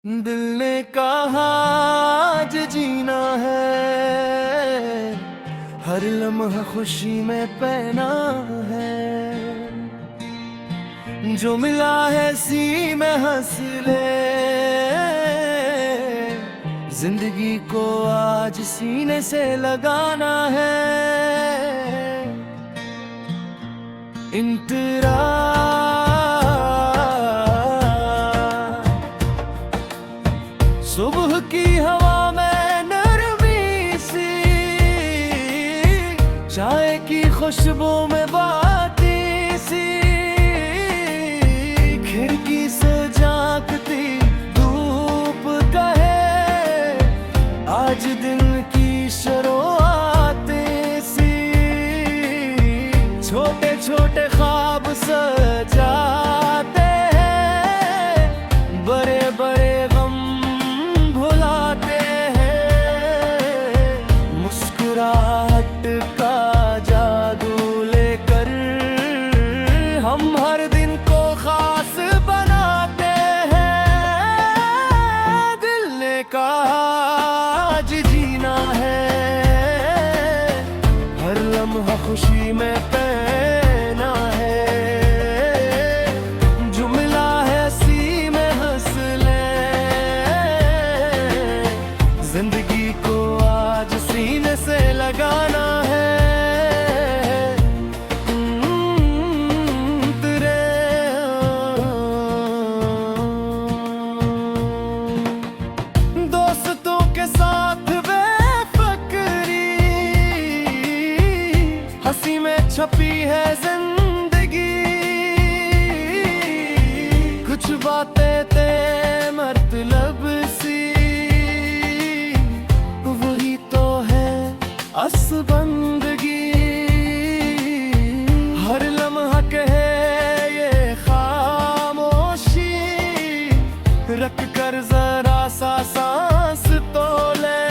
दिल ने कहा आज जीना है, हर लम्हा खुशी में पहना है। जो मिला है सी में हंस ले, जिंदगी को आज सीने से लगाना है। इंतरा सुबह की हवा में नरमी सी, चाय की खुशबू में बाती सी, खिड़की से झांकती धूप कहे आज दिन की शुरुआतें सी। छोटे छोटे ख्वाब सजाते हैं, बड़े बड़े गम भुलाते हैं। मुस्कुराहट का जादू लेकर हम हर दिन को खास बनाते हैं। दिल ने कहा आज जीना है, हर लम्हा खुशी में पहना है। जो मिला है सी में हंस ले, जिंदगी को आज सीने से लगाना है। तेरे दोस्तों के साथ बेफिक्री, हंसी में छपी है जिंदगी। कुछ बातें ते मतलब सी, वही तो है अस बंदगी। हर लम्हा कहे ये खामोशी, रख कर जरा सा सांस तो ले।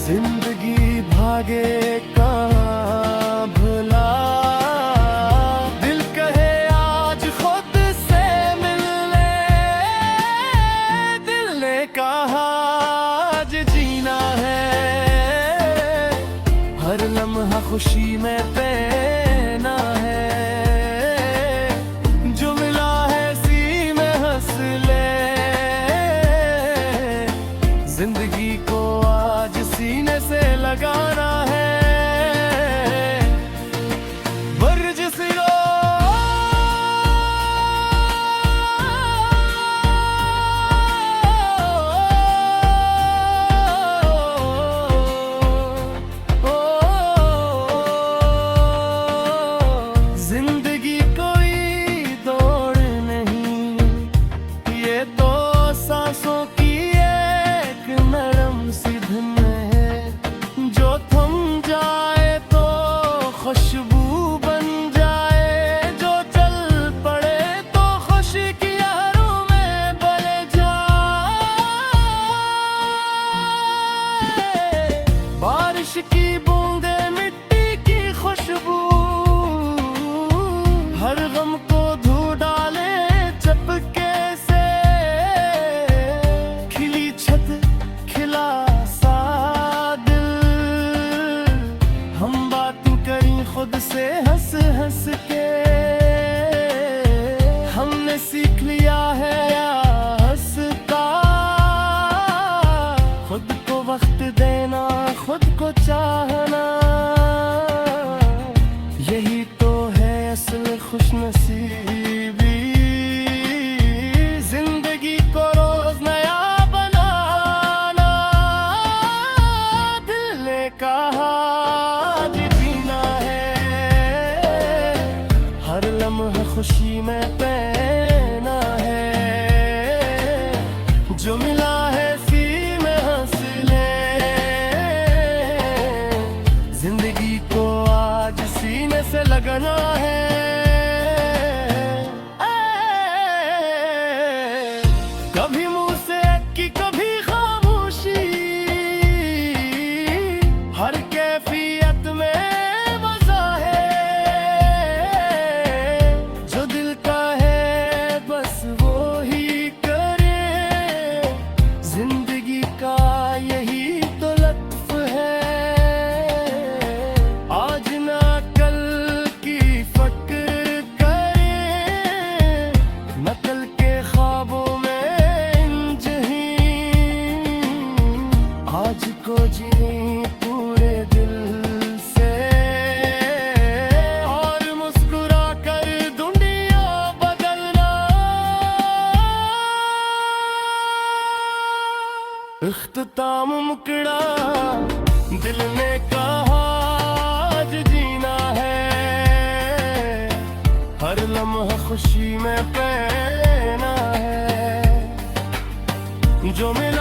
जिंदगी भागे कहाँ भला, दिल कहे आज खुद से मिल ले। दिल ने कहा आज जीना है, हर लम्हा खुशी में पहना है। जो मिला है सी में हंस ले, जिंदगी को आज सीने से लगाना है। बरजिस रो जिंदगी कोई दौड़ नहीं, ये तो सांसों की एक नरम सी धुन है। जो थम जाए तो खुशबू बन जाए, जो चल पड़े तो खुशी की लहरों में बल जाए। बारिश की बूंदे मिट्टी की खुशबू, हर गम को धो डाले चपके से। खिली छत खिला सा दिल, हम बातें करी खुद से हंस हंस के। हमने सीख लिया है या हंसता, खुद को वक्त देना, खुद को चाहना। यही तो है असल खुशनसीबी, जिंदगी को रोज नया बनाना। दिल ने कहा आज जीना है, हर लम्हा खुशी में पहना है। जो मिला है सी में हंस ले, जिंदगी को आज सीने से लगाना है। कभी मुंह से की कभी खामोशी, हर कैफियत में मजा है। जो दिल का है बस वो ही करे, इख्तिताम मुकड़ा दिल ने कहा आज जीना है, हर लम्हा खुशी में पहना है जो मेरे